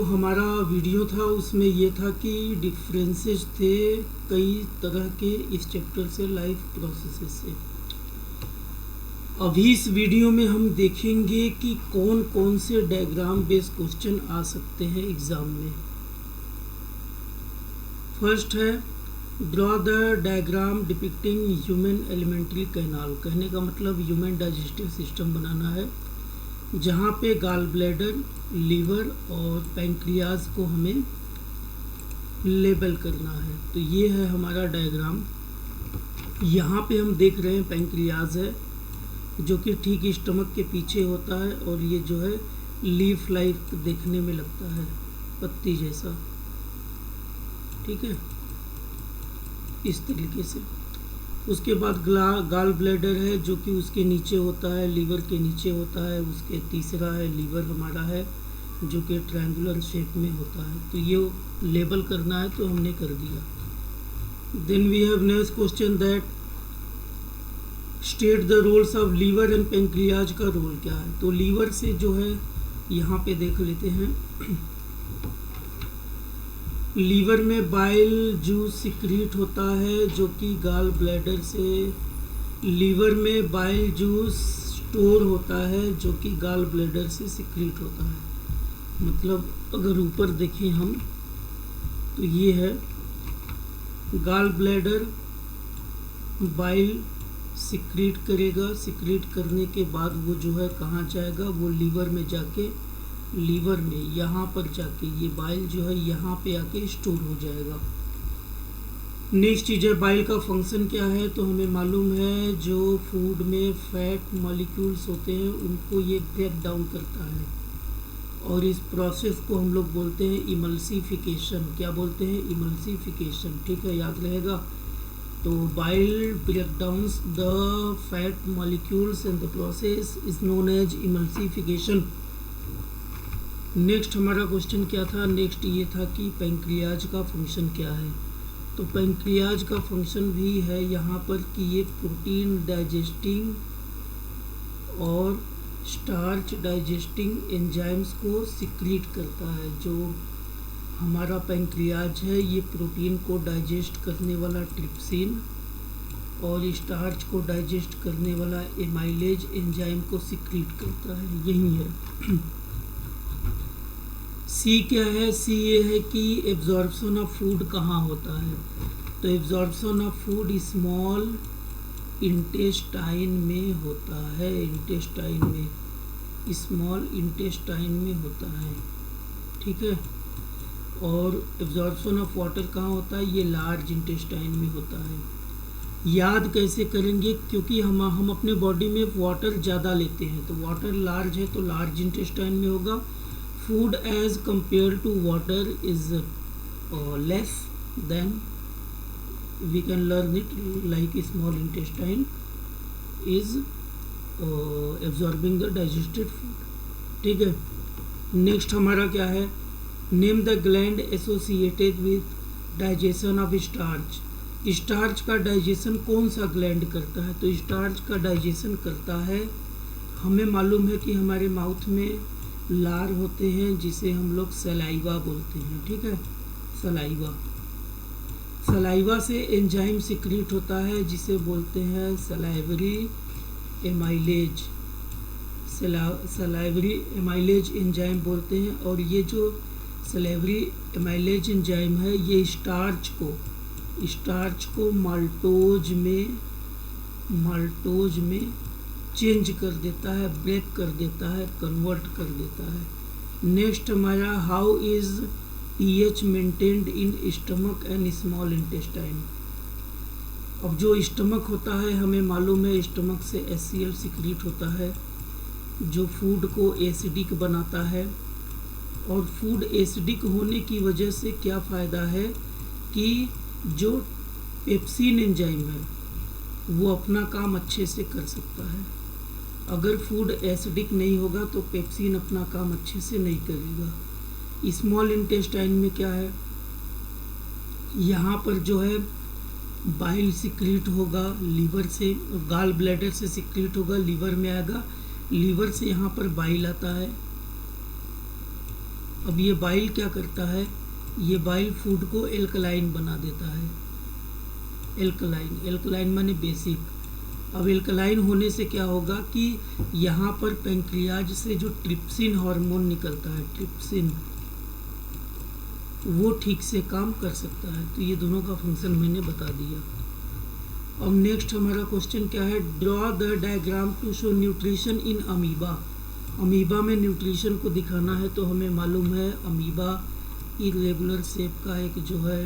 हमारा वीडियो था उसमें ये था कि डिफरेंसेस थे कई तरह के इस चैप्टर से, लाइफ प्रोसेसेस से। अभी इस वीडियो में हम देखेंगे कि कौन कौन से डायग्राम बेस्ड क्वेश्चन आ सकते हैं एग्ज़ाम में। फर्स्ट है draw the diagram depicting human alimentary canal. कहने का मतलब ह्यूमन डाइजेस्टिव सिस्टम बनाना है जहाँ पे गाल ब्लैडर, लीवर और पैंक्रियाज को हमें लेबल करना है। तो ये है हमारा डायग्राम। यहाँ पे हम देख रहे हैं पैंक्रियाज है जो कि ठीक स्टमक के पीछे होता है, और ये जो है लीफ लाइफ देखने में लगता है, पत्ती जैसा। ठीक है, इस तरीके से। उसके बाद गाल ब्लैडर है जो कि उसके नीचे होता है, लीवर के नीचे होता है। उसके तीसरा है लीवर हमारा है जो कि ट्रायंगुलर शेप में होता है। तो ये लेबल करना है तो हमने कर दिया। Then we have next question that state the roles of liver and pancreas. का रोल क्या है? तो लीवर से जो है यहाँ पे देख लेते हैं। लीवर में बाइल जूस सिक्रीट होता है जो कि गाल ब्लैडर से, लीवर में बाइल जूस स्टोर होता है जो कि गाल ब्लैडर से सिक्रीट होता है। मतलब अगर ऊपर देखें हम तो ये है गाल ब्लैडर बाइल सिक्रीट करेगा, सिक्रीट करने के बाद वो जो है कहाँ जाएगा, वो लीवर में जाके, लीवर में यहाँ पर जाके ये बाइल जो है यहाँ पे आके स्टोर हो जाएगा। नेक्स्ट चीज़ है बाइल का फंक्शन क्या है? तो हमें मालूम है जो फूड में फैट मॉलिक्यूल्स होते हैं उनको ये ब्रेक डाउन करता है, और इस प्रोसेस को हम लोग बोलते हैं इमल्सिफिकेशन। क्या बोलते हैं? इमल्सिफिकेशन। ठीक है, याद रहेगा। तो bile break downs the fat molecules and the process is known as emulsification. Next हमारा क्वेश्चन क्या था? नेक्स्ट ये था कि पैंक्रियाज का फंक्शन क्या है। तो पैंक्रियाज का फंक्शन भी है यहाँ पर कि ये प्रोटीन डाइजेस्टिंग और स्टार्च डाइजेस्टिंग एंजाइम्स को सिक्रीट करता है। जो हमारा पैंक्रियाज है ये प्रोटीन को डाइजेस्ट करने वाला ट्रिप्सिन और स्टार्च को डाइजेस्ट करने वाला एमाइलेज एंजाइम को सिक्रीट करता है। यही है। सी क्या है? सी ये है कि एब्जॉर्प्शन ऑफ फूड कहाँ होता है। तो absorption of food small intestine में होता है। इंटेस्टाइन में, स्मॉल इंटेस्टाइन में होता है। ठीक है। और एब्जॉर्प्शन ऑफ वाटर कहाँ होता है? ये लार्ज इंटेस्टाइन में होता है। याद कैसे करेंगे? क्योंकि हम अपने बॉडी में वाटर ज़्यादा लेते हैं, तो वाटर लार्ज है तो लार्ज इंटेस्टाइन में होगा। Food as compared to water is less, then we can learn it like small intestine is absorbing the digested food. ठीक है। नेक्स्ट हमारा क्या है? Name the gland associated with digestion of starch. Starch का digestion कौन सा gland करता है? तो स्टार्च का डाइजेशन करता है, हमें मालूम है कि हमारे माउथ में लार होते हैं जिसे हम लोग सलाइवा बोलते हैं। ठीक है, सलाइवा। सलाइवा से एंजाइम सिक्रीट होता है जिसे बोलते हैं salivary amylase. Salivary amylase enzyme बोलते हैं। और ये जो सलाइवरी एमाइलेज एंजाइम है ये स्टार्च को माल्टोज में चेंज कर देता है, ब्रेक कर देता है, कन्वर्ट कर देता है। नेक्स्ट हमारा how is pH maintained in stomach and small intestine. अब जो स्टमक होता है हमें मालूम है स्टमक से HCl सिक्रीट होता है जो फूड को एसिडिक बनाता है। और फूड एसिडिक होने की वजह से क्या फ़ायदा है कि जो पेप्सिन एंजाइम है वो अपना काम अच्छे से कर सकता है। अगर फूड एसिडिक नहीं होगा तो पेप्सिन अपना काम अच्छे से नहीं करेगा। स्मॉल इंटेस्टाइन में क्या है? यहाँ पर जो है बाइल सिक्रीट होगा लीवर से, गाल ब्लैडर से सिक्रीट होगा, लीवर में आएगा, लीवर से यहाँ पर बाइल आता है, अब ये बाइल क्या करता है, ये बाइल फूड को एल्कलाइन बना देता है। एल्कलाइन माने बेसिक। अब एल्कलाइन होने से क्या होगा कि यहाँ पर पैंक्रियाज से जो ट्रिप्सिन हार्मोन निकलता है, ट्रिप्सिन, वो ठीक से काम कर सकता है। तो ये दोनों का फंक्शन मैंने बता दिया। अब नेक्स्ट हमारा क्वेश्चन क्या है, draw the diagram to show nutrition in amoeba. Amoeba में न्यूट्रिशन को दिखाना है। तो हमें मालूम है अमीबा इरेगुलर शेप का एक जो है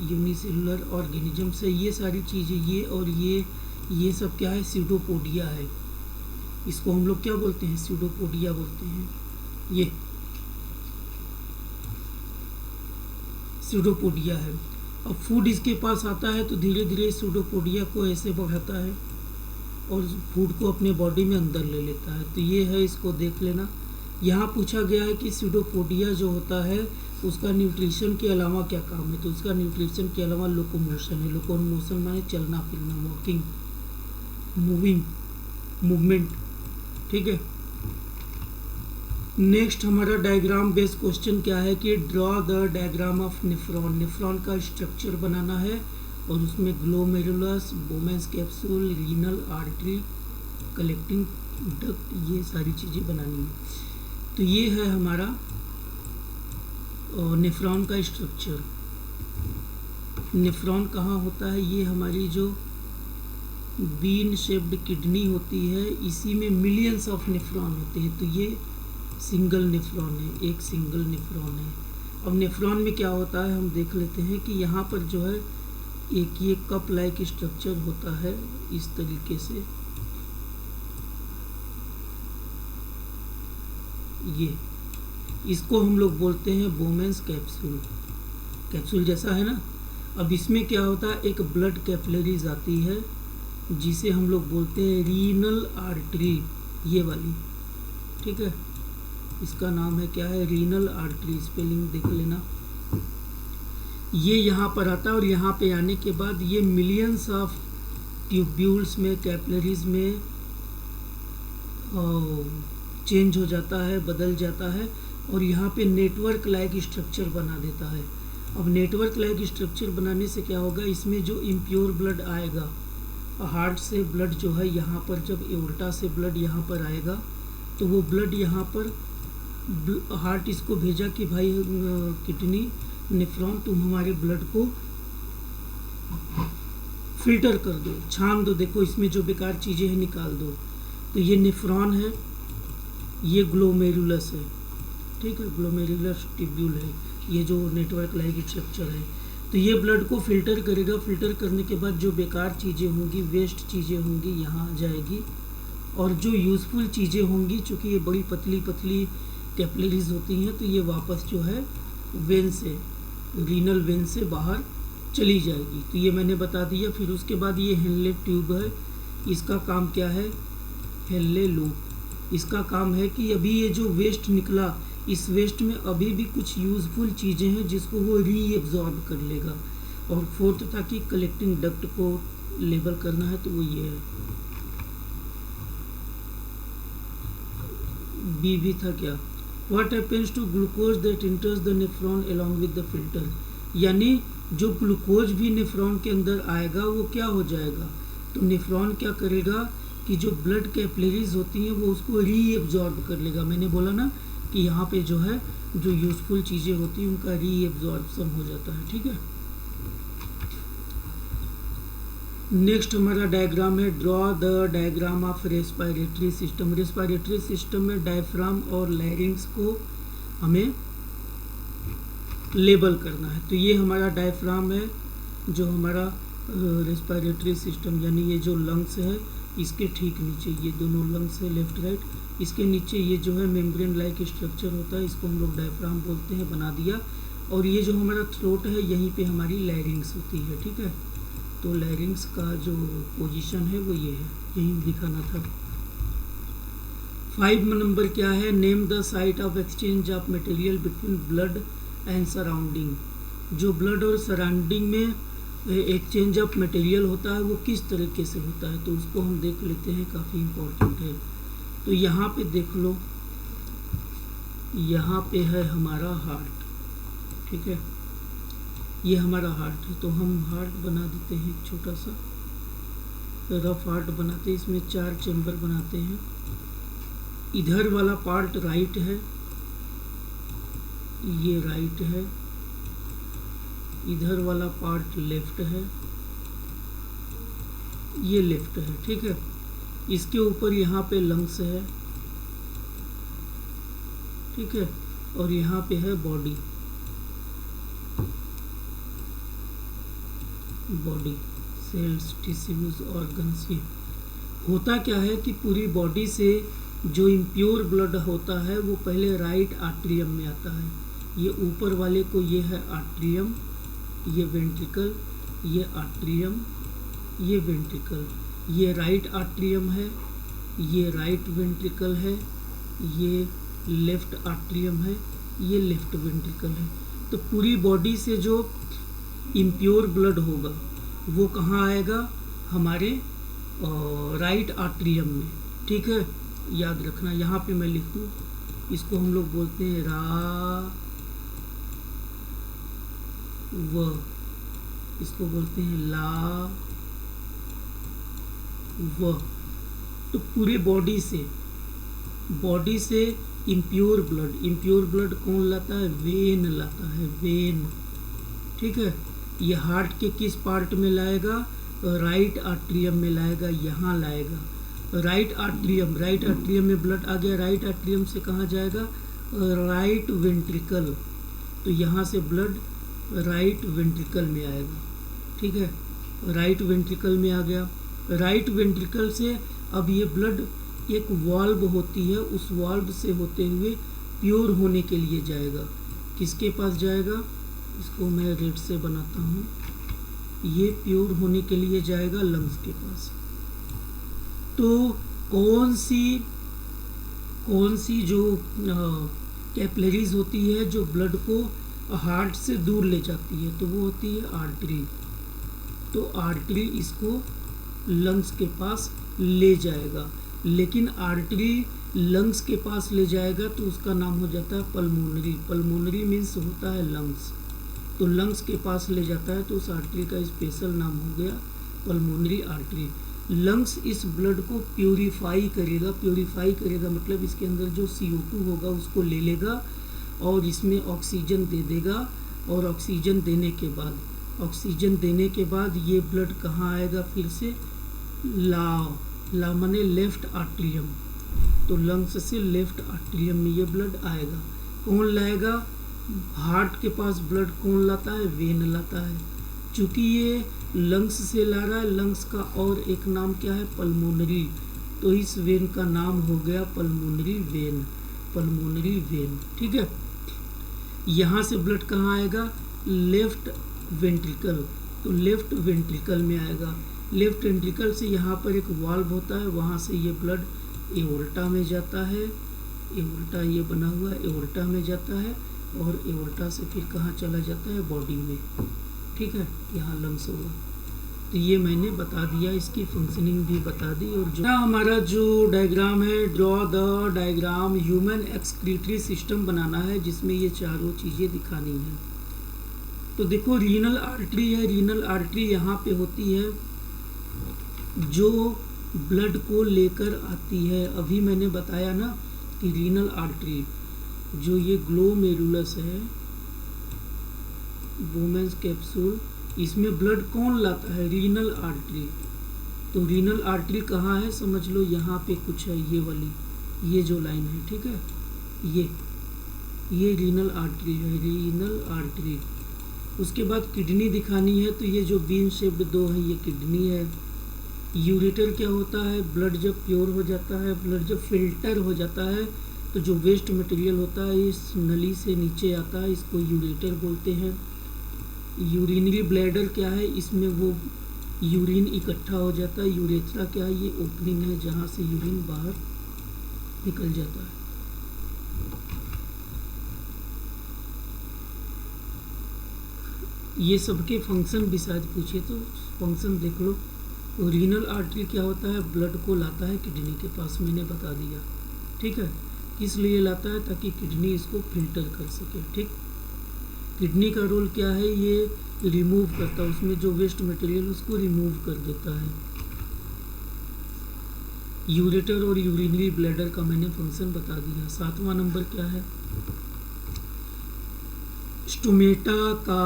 यूनिसेलुलर ऑर्गेनिज्म से, ये सारी चीज़ें, ये और ये सब क्या है, स्यूडोपोडिया है। इसको हम लोग क्या बोलते हैं, स्यूडोपोडिया बोलते हैं। ये स्यूडोपोडिया है। अब फूड इसके पास आता है तो धीरे धीरे स्यूडोपोडिया को ऐसे बढ़ाता है और फूड को अपने बॉडी में अंदर ले लेता है। तो ये है, इसको देख लेना। यहाँ पूछा गया है कि स्यूडोपोडिया जो होता है उसका न्यूट्रिशन के अलावा क्या काम है। तो उसका न्यूट्रिशन के अलावा लोकोमोशन है। लोकोमोशन माने चलना फिरना, वॉकिंग, मूविंग, मूवमेंट। ठीक है। नेक्स्ट हमारा डायग्राम बेस्ड क्वेश्चन क्या है कि draw the diagram of nephron. Nephron का स्ट्रक्चर बनाना है और उसमें glomerulus, बोमेंस capsule, renal artery, collecting duct, ये सारी चीज़ें बनानी है। तो ये है हमारा नेफ्रॉन का स्ट्रक्चर। नेफ्रॉन कहाँ होता है, ये हमारी जो बीन शेप्ड किडनी होती है, इसी में मिलियंस ऑफ नेफ्रॉन होते हैं। तो ये सिंगल नेफ्रॉन है, एक सिंगल नेफ्रॉन है। अब नेफ्रॉन में क्या होता है हम देख लेते हैं कि यहाँ पर जो है एक ये कप लाइक स्ट्रक्चर होता है इस तरीके से। ये इसको हम लोग बोलते हैं बोमेंस कैप्सूल। कैप्सूल जैसा है ना। अब इसमें क्या होता है, एक ब्लड कैपिलरीज आती है जिसे हम लोग बोलते हैं रीनल आर्टरी, ये वाली। ठीक है, इसका नाम है क्या है, रीनल आर्टरी। स्पेलिंग देख लेना। ये यहाँ पर आता है और यहाँ पे आने के बाद ये मिलियंस ऑफ ट्यूब्यूल्स में, कैपिलरीज में चेंज हो जाता है, बदल जाता है और यहाँ पे नेटवर्क लाइक स्ट्रक्चर बना देता है। अब नेटवर्क लाइक स्ट्रक्चर बनाने से क्या होगा, इसमें जो इम्प्योर ब्लड आएगा, हार्ट से ब्लड जो है यहाँ पर, जब एओर्टा से ब्लड यहाँ पर आएगा तो वो ब्लड यहाँ पर, हार्ट इसको भेजा कि भाई किडनी, नेफ्रॉन, तुम हमारे ब्लड को फिल्टर कर दो, छान दो, देखो इसमें जो बेकार चीज़ें हैं निकाल दो। तो ये नेफ्रॉन है, ये ग्लोमेरुलस है। ठीक है, ग्लोमेरुलस ट्यूब्यूल है, ये जो नेटवर्क लाइक स्ट्रक्चर है। तो ये ब्लड को फिल्टर करेगा। फिल्टर करने के बाद जो बेकार चीज़ें होंगी, वेस्ट चीज़ें होंगी, यहाँ आ जाएगी और जो यूज़फुल चीज़ें होंगी, चूँकि ये बड़ी पतली पतली कैपिलरीज होती हैं, तो ये वापस जो है वेन से, रीनल वेन से बाहर चली जाएगी। तो ये मैंने बता दिया। फिर उसके बाद ये हेनले ट्यूब है, इसका काम क्या है, हेनले लूप। इसका काम है कि अभी ये जो वेस्ट निकला, इस वेस्ट में अभी भी कुछ यूज़फुल चीज़ें हैं जिसको वो रीएब्जॉर्ब कर लेगा। और फोर्थ था कि कलेक्टिंग डक्ट को लेबल करना है, तो वो ये है। बी भी था क्या, what happens to glucose that enters the nephron along with the filter. यानी जो ग्लूकोज भी नेफ्रॉन के अंदर आएगा वो क्या हो जाएगा, तो नेफ्रॉन क्या करेगा कि जो ब्लड कैपिलरीज होती हैं वो उसको रीएब्जॉर्ब कर लेगा। मैंने बोला ना कि यहाँ पे जो है जो यूजफुल चीज़ें होती हैं उनका रीएब्जॉर्प्शन हो जाता है। ठीक है। नेक्स्ट हमारा डायग्राम है, draw the diagram of respiratory system. Respiratory system में डायफ्राम और लैरिंग्स को हमें लेबल करना है। तो ये हमारा डायफ्राम है, जो हमारा रेस्पिरेटरी सिस्टम, यानी ये जो लंग्स है इसके ठीक नीचे, ये दोनों लंग्स है लेफ्ट राइट, इसके नीचे ये जो है मेम्ब्रेन लाइक स्ट्रक्चर होता है, इसको हम लोग डायफ्राम बोलते हैं, बना दिया। और ये जो हमारा थ्रोट है, यहीं पे हमारी लैरिंग्स होती है। ठीक है, तो लैरिंग्स का जो पोजीशन है वो ये है, यही दिखाना था। 5 नंबर क्या है, name the site of exchange of material between blood and surrounding. जो ब्लड और सराउंडिंग में एक्सचेंज ऑफ मटेरियल होता है वो किस तरीके से होता है, तो उसको हम देख लेते हैं, काफ़ी इम्पोर्टेंट है। तो यहाँ पे देख लो, यहाँ पे है हमारा हार्ट, ठीक है, ये हमारा हार्ट है। तो हम हार्ट बना देते हैं एक छोटा सा रफ हार्ट बनाते हैं, इसमें 4 चैम्बर बनाते हैं। इधर वाला पार्ट राइट है, ये राइट है, इधर वाला पार्ट लेफ्ट है, ये लेफ्ट है, ठीक है। इसके ऊपर यहाँ पे लंग्स है, ठीक है, और यहाँ पे है body, body cells, tissues, organs. ये होता क्या है कि पूरी बॉडी से जो इम्प्योर ब्लड होता है वो पहले राइट आर्ट्रियम में आता है। ये ऊपर वाले को ये है आर्ट्रियम, ये वेंट्रिकल, ये आर्ट्रियम, ये वेंट्रिकल, ये राइट आर्ट्रियम है, ये राइट वेंट्रिकल है, ये लेफ्ट आर्ट्रियम है, ये लेफ्ट वेंट्रिकल है। तो पूरी बॉडी से जो इम्प्योर ब्लड होगा वो कहाँ आएगा? हमारे राइट आर्ट्रियम में, ठीक है। याद रखना, यहाँ पे मैं लिख दूँ, इसको हम लोग बोलते हैं इसको बोलते हैं ला व। तो पूरे बॉडी से इम्प्योर ब्लड कौन लाता है? वेन लाता है, वेन, ठीक है। ये हार्ट के किस पार्ट में लाएगा? राइट आर्ट्रियम में लाएगा, यहाँ लाएगा। राइट आर्ट्रियम में ब्लड आ गया, राइट आर्ट्रियम से कहाँ जाएगा? Right ventricle. तो यहाँ से ब्लड राइट वेंट्रिकल में आएगा, ठीक है, राइट वेंट्रिकल में आ गया। राइट वेंट्रिकल से अब ये ब्लड एक वाल्व होती है, उस वाल्व से होते हुए प्योर होने के लिए जाएगा। किसके पास जाएगा? इसको मैं रेड से बनाता हूँ। ये प्योर होने के लिए जाएगा लंग्स के पास। तो कौन सी जो कैपिलरीज होती है जो ब्लड को हार्ट से दूर ले जाती है? तो वो होती है आर्टरी। तो आर्टरी इसको लंग्स के पास ले जाएगा, लेकिन आर्टरी लंग्स के पास ले जाएगा तो उसका नाम हो जाता है पल्मोनरी। पल्मोनरी मीन्स होता है लंग्स। तो लंग्स के पास ले जाता है तो उस आर्टरी का स्पेशल नाम हो गया पल्मोनरी आर्टरी। लंग्स इस ब्लड को प्योरीफाई करेगा मतलब इसके अंदर जो CO2 होगा उसको ले लेगा और इसमें ऑक्सीजन दे देगा। और ऑक्सीजन देने के बाद ये ब्लड कहाँ आएगा? फिर से ला माने लेफ्ट आर्ट्रियम। तो लंग्स से लेफ्ट आर्ट्रियम में ये ब्लड आएगा। कौन लाएगा? हार्ट के पास ब्लड कौन लाता है? वेन लाता है। चूँकि ये लंग्स से ला रहा है, लंग्स का और एक नाम क्या है? पल्मोनरी। तो इस वेन का नाम हो गया पल्मोनरी वेन, ठीक है। यहाँ से ब्लड कहाँ आएगा? Left ventricle. तो लेफ्ट वेंट्रिकल में आएगा। लेफ्ट वेंट्रिकल से यहाँ पर एक वाल्व होता है, वहाँ से ये ब्लड एओर्टा में जाता है। एओर्टा ये बना हुआ एओर्टा में जाता है और एओर्टा से फिर कहाँ चला जाता है? बॉडी में, ठीक है। यहाँ लंग्स होगा। तो ये मैंने बता दिया, इसकी फंक्शनिंग भी बता दी। और जो हमारा जो डायग्राम है, draw the diagram. Human excretory system बनाना है जिसमें ये चारों चीज़ें दिखानी है। तो देखो रीनल आर्टरी है। रीनल आर्टरी यहाँ पे होती है जो ब्लड को लेकर आती है। अभी मैंने बताया ना कि रीनल आर्टरी जो ये ग्लोमेरुलस है, वोमेंस कैप्सूल, इसमें ब्लड कौन लाता है? Renal artery. तो रीनल आर्टरी कहाँ है? समझ लो यहाँ पे कुछ है, ये वाली, ये जो लाइन है, ठीक है, ये रीनल आर्टरी है, रीनल आर्टरी। उसके बाद किडनी दिखानी है। तो ये जो बीन शेप्ड 2 है ये किडनी है। यूरेटर क्या होता है? ब्लड जब प्योर हो जाता है, ब्लड जब फिल्टर हो जाता है तो जो वेस्ट मटेरियल होता है इस नली से नीचे आता है, इसको यूरेटर बोलते हैं। यूरिनरी ब्लैडर क्या है? इसमें वो यूरिन इकट्ठा हो जाता है। यूरेथ्रा क्या है? ये ओपनिंग है जहाँ से यूरिन बाहर निकल जाता है। ये सबके फंक्शन भी शायद पूछे तो फंक्शन देख लो। रीनल आर्टरी क्या होता है? ब्लड को लाता है किडनी के पास, मैंने बता दिया, ठीक है। इसलिए लाता है ताकि किडनी इसको फिल्टर कर सके। ठीक, किडनी का रोल क्या है, ये रिमूव करता है, उसमें जो वेस्ट मटेरियल उसको रिमूव कर देता है। यूरेटर और यूरिनरी ब्लैडर का मैंने फंक्शन बता दिया। 7वां नंबर क्या है, स्टोमेटा का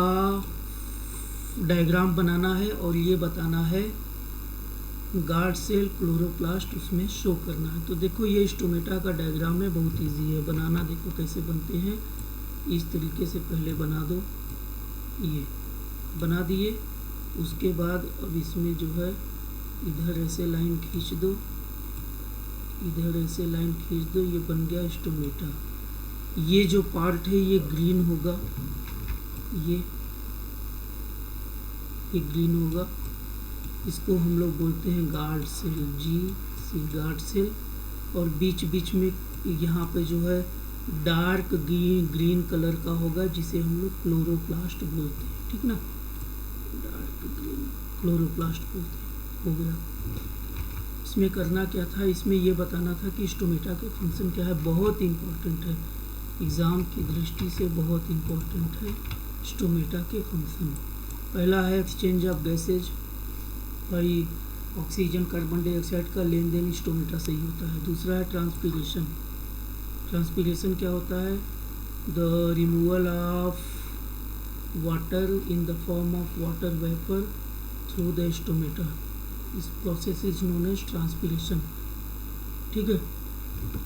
डायग्राम बनाना है और ये बताना है गार्ड सेल क्लोरोप्लास्ट उसमें शो करना है। तो देखो ये स्टोमेटा का डायग्राम है, बहुत इजी है बनाना। देखो कैसे बनते हैं, इस तरीके से पहले बना दो, ये बना दिए। उसके बाद अब इसमें जो है इधर ऐसे लाइन खींच दो, इधर ऐसे लाइन खींच दो, ये बन गया स्टोमेटा। ये जो पार्ट है ये ग्रीन होगा, ये ग्रीन होगा, इसको हम लोग बोलते हैं गार्ड सेल, गार्ड सेल। और बीच बीच में यहाँ पे जो है डार्क ग्रीन कलर का होगा जिसे हम लोग क्लोरोप्लास्ट बोलते हैं। ठीक ना, डार्क ग्रीन क्लोरोप्लास्ट बोलते हैं। हो गया। इसमें करना क्या था, इसमें ये बताना था कि स्टोमेटा के फंक्शन क्या है। बहुत इम्पोर्टेंट है, एग्ज़ाम की दृष्टि से बहुत इम्पोर्टेंट है स्टोमेटा के फंक्शन। पहला है एक्सचेंज ऑफ गैसेज, भाई ऑक्सीजन कार्बन डाइऑक्साइड का लेन देन स्टोमेटा से ही होता है। दूसरा है ट्रांसपीरेशन। ट्रांसपीरेशन क्या होता है, the removal of water in the form of water vapour through the stomata, इस process is known as transpiration. ठीक है,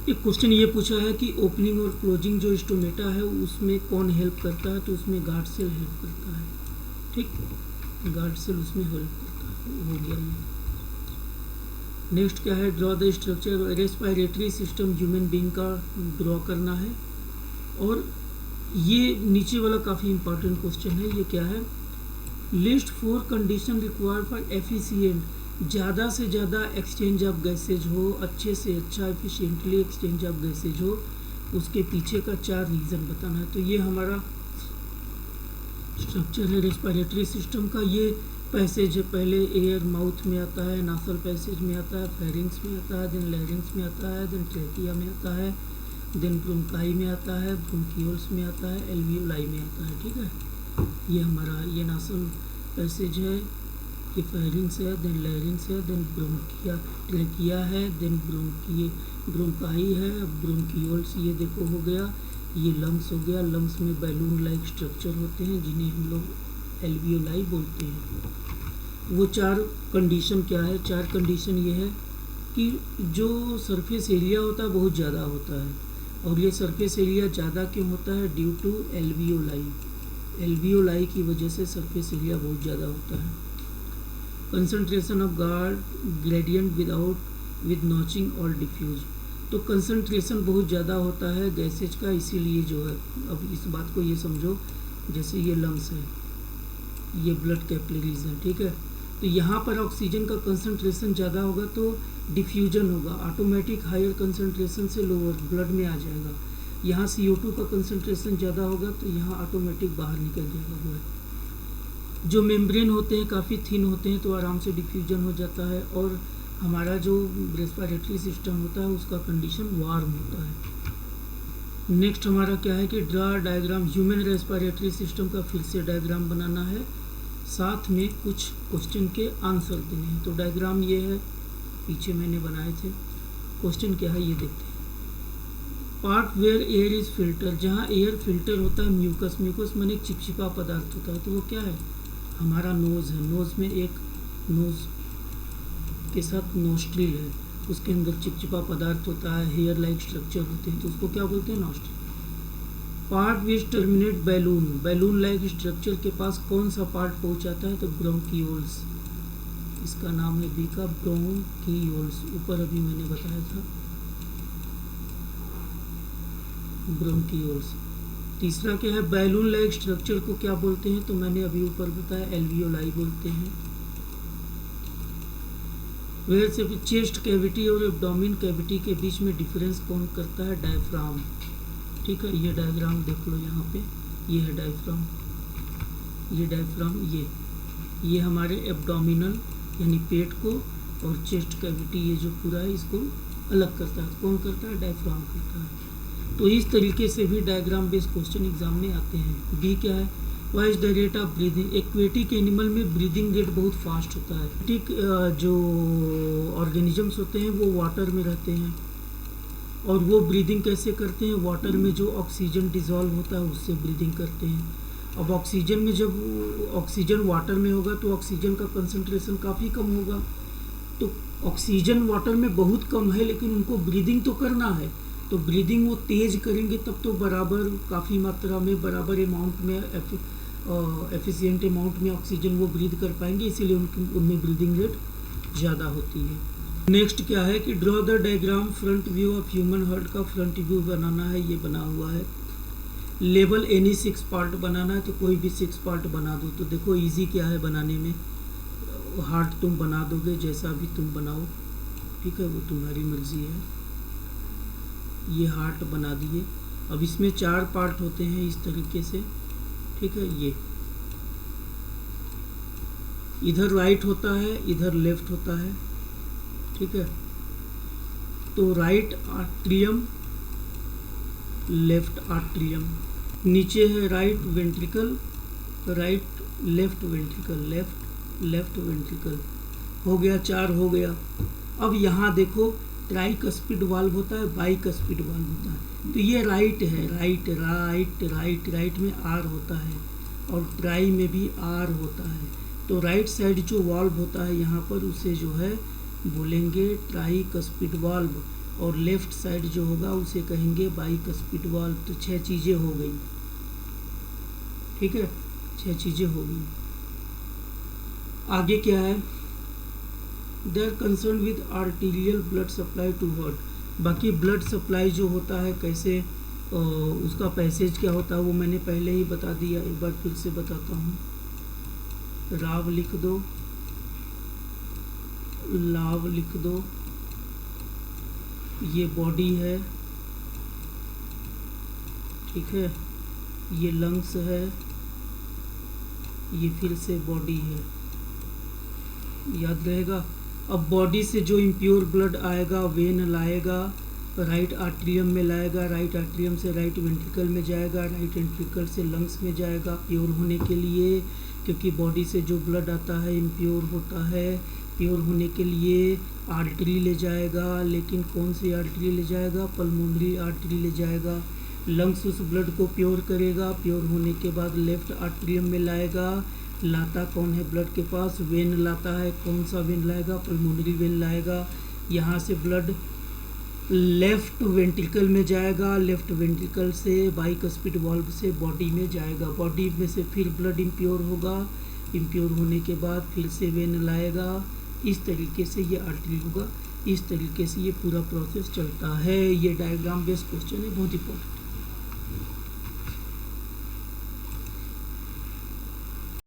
एक क्वेश्चन ये पूछा है कि ओपनिंग और क्लोजिंग जो स्टोमेटा है उसमें कौन हेल्प करता है, तो उसमें गार्ड सेल हेल्प करता है। ठीक, गार्ड सेल उसमें हेल्प करता है। हो गया ये। नेक्स्ट क्या है, draw the structure. Respiratory system human being का ड्रॉ करना है। और ये नीचे वाला काफ़ी इंपॉर्टेंट क्वेश्चन है, ये क्या है, list 4 condition required for efficient, ज़्यादा से ज़्यादा एक्सचेंज ऑफ गैसेज हो, अच्छे से अच्छा एफिशिएंटली एक्सचेंज ऑफ गैसेज हो, उसके पीछे का 4 रीज़न बताना है। तो ये हमारा स्ट्रक्चर है रेस्पिरेटरी सिस्टम का। ये पैसेज है, पहले एयर माउथ में आता है, नासल पैसेज में आता है, फेरिंग्स में आता है, देन लैरिंग्स में आता है, देन ट्रेकिया में आता है, देन ब्रोंकाई में आता है, ब्रोंकियोल्स में आता है, एल्वियोलाई में आता है। ठीक है, ये हमारा ये नासल पैसेज है, ये फेरिंग्स है, देन लैरिंग्स है, देन ब्रोंकिया ट्रेकिया है, देन ब्रोंकाई है, ब्रोंकियोल्स ये देखो हो गया, ये लंग्स हो गया। लंग्स में बैलून लाइक स्ट्रक्चर होते हैं जिन्हें हम लोग एल्वियोलाई बोलते हैं। वो 4 कंडीशन क्या है, 4 कंडीशन ये है कि जो सरफेस एरिया होता है बहुत ज़्यादा होता है, और ये सरफेस एरिया ज़्यादा क्यों होता है, ड्यू टू एल्वियोलाई। एल्वियोलाई की वजह से सरफेस एरिया बहुत ज़्यादा होता है। Concentration of guard gradient with notching और डिफ्यूज, तो कंसंट्रेशन बहुत ज़्यादा होता है गैसेज का, इसीलिए जो है, अब इस बात को ये समझो, जैसे ये लंग्स है, ये ब्लड कैपिलरीज है। ठीक है, तो यहाँ पर ऑक्सीजन का कंसंट्रेशन ज़्यादा होगा तो डिफ्यूजन होगा, ऑटोमेटिक हायर कंसंट्रेशन से लोअर ब्लड में आ जाएगा। यहाँ CO2 का कंसंट्रेशन ज़्यादा होगा तो यहाँ ऑटोमेटिक बाहर निकल जाएगा ब्लड। जो मेम्ब्रेन होते हैं काफ़ी थिन होते हैं तो आराम से डिफ्यूजन हो जाता है, और हमारा जो रेस्पिरेटरी सिस्टम होता है उसका कंडीशन वार्म होता है। नेक्स्ट हमारा क्या है कि draw diagram human respiratory system का फिर से डायग्राम बनाना है, साथ में कुछ क्वेश्चन के आंसर देने हैं। तो डायग्राम ये है, पीछे मैंने बनाए थे। क्वेश्चन क्या है ये देखते हैं। Part where air is filter, जहाँ एयर फिल्टर होता है म्यूकस, म्यूकस माने चिपचिपा पदार्थ होता है, तो वो क्या है, हमारा नोज़ है। नोज़ में एक नोज़ के साथ नोस्ट्रिल है, उसके अंदर चिपचिपा पदार्थ होता है, हेयर लाइक स्ट्रक्चर होते हैं, तो उसको क्या बोलते हैं, nostril. Part which terminate balloon, balloon like structure के पास कौन सा पार्ट पहुंचाता है, तो ब्रोंकियोल्स, इसका नाम है बी का ब्रोंकियोल्स, ऊपर अभी मैंने बताया था ब्रोंकियोल्स। तीसरा क्या है, बैलून लाइक स्ट्रक्चर को क्या बोलते हैं, तो मैंने अभी ऊपर बताया एल्वियोलाई बोलते हैं। वेयर से चेस्ट कैविटी और एब्डोमेन कैविटी के बीच में डिफरेंस कौन करता है, डायफ्राम। ठीक है, ये डायग्राम देख लो, यहाँ पे ये है डायफ्राम, ये डायफ्राम, ये हमारे एब्डोमिनल यानी पेट को और चेस्ट कैविटी ये जो पूरा है इसको अलग करता है, कौन करता है, डायफ्राम करता है। तो इस तरीके से भी डायग्राम बेस्ड क्वेश्चन एग्जाम में आते हैं। बी क्या है, what is the rate of breathing. Aquatic animal में ब्रीदिंग रेट बहुत फास्ट होता है। एक्वेटिक जो ऑर्गेनिजम्स होते हैं वो वाटर में रहते हैं और वो ब्रीदिंग कैसे करते हैं, वाटर में जो ऑक्सीजन डिजॉल्व होता है उससे ब्रीदिंग करते हैं। अब ऑक्सीजन में जब ऑक्सीजन वाटर में होगा तो ऑक्सीजन का कंसंट्रेशन काफ़ी कम होगा, तो ऑक्सीजन वाटर में बहुत कम है लेकिन उनको ब्रीदिंग तो करना है, तो ब्रीदिंग वो तेज करेंगे तब तो बराबर काफ़ी मात्रा में बराबर अमाउंट में एफिशिएंट अमाउंट में ऑक्सीजन वो ब्रीद कर पाएंगे, इसीलिए उनमें ब्रीदिंग रेट ज़्यादा होती है। नेक्स्ट क्या है कि draw the diagram front view of human heart का फ्रंट व्यू बनाना है, ये बना हुआ है। लेवल एनी 6 पार्ट बनाना है तो कोई भी 6 पार्ट बना दो। तो देखो इजी क्या है बनाने में, हार्ट तुम बना दोगे जैसा भी तुम बनाओ, ठीक है, वो तुम्हारी मर्जी है। ये हार्ट बना दिए। अब इसमें 4 पार्ट होते हैं इस तरीके से, ठीक है। ये इधर राइट होता है, इधर लेफ्ट होता है, ठीक है। तो राइट आर्ट्रियम, लेफ्ट आर्ट्रियम, नीचे है right ventricle, right left ventricle, left ventricle. हो गया, 4 हो गया। अब यहाँ देखो ट्राइकस्पिड वाल्व होता है, बाइकस्पिड वाल्व होता है। तो ये राइट है, राइट राइट राइट राइट में आर होता है और ट्राई में भी आर होता है। तो राइट साइड जो वाल्व होता है यहाँ पर उसे जो है बोलेंगे ट्राइकस्पिड वाल्व, और लेफ्ट साइड जो होगा उसे कहेंगे बाइकस्पिड वाल्व। तो 6 चीज़ें हो गई, ठीक है, 6 चीज़ें हो गई। आगे क्या है, they are concern with arterial blood supply to heart. बाकी ब्लड सप्लाई जो होता है कैसे उसका पैसेज क्या होता है वो मैंने पहले ही बता दिया, एक बार फिर से बताता हूँ। राव लिख दो, लाव लिख दो, ये बॉडी है, ठीक है, ये लंग्स है, ये फिर से बॉडी है, याद रहेगा। अब बॉडी से जो इम्प्योर ब्लड आएगा वेन लाएगा, राइट आर्ट्रियम में लाएगा, राइट आर्ट्रियम से राइट वेंट्रिकल में जाएगा, राइट वेंट्रिकल से लंग्स में जाएगा प्योर होने के लिए, क्योंकि बॉडी से जो ब्लड आता है इम्प्योर होता है। प्योर होने के लिए आर्टरी ले जाएगा, लेकिन कौन सी आर्टरी ले जाएगा, पल्मोनरी आर्टरी ले जाएगा। लंग्स उस ब्लड को प्योर करेगा, प्योर होने के बाद लेफ्ट आर्ट्रियम में लाएगा। लाता कौन है ब्लड के पास, वेन लाता है, कौन सा वेन लाएगा, पल्मोनरी वेन लाएगा। यहाँ से ब्लड लेफ्ट वेंट्रिकल में जाएगा, लेफ्ट वेंट्रिकल से बाइकस्पिड वाल्व से बॉडी में जाएगा, बॉडी में से फिर ब्लड इम्प्योर होगा, इम्प्योर होने के बाद फिर से वेन लाएगा। इस तरीके से ये आर्टरी होगा, इस तरीके से ये पूरा प्रोसेस चलता है। ये डायग्राम बेस्ड क्वेश्चन है, बहुत इंपॉर्टेंट।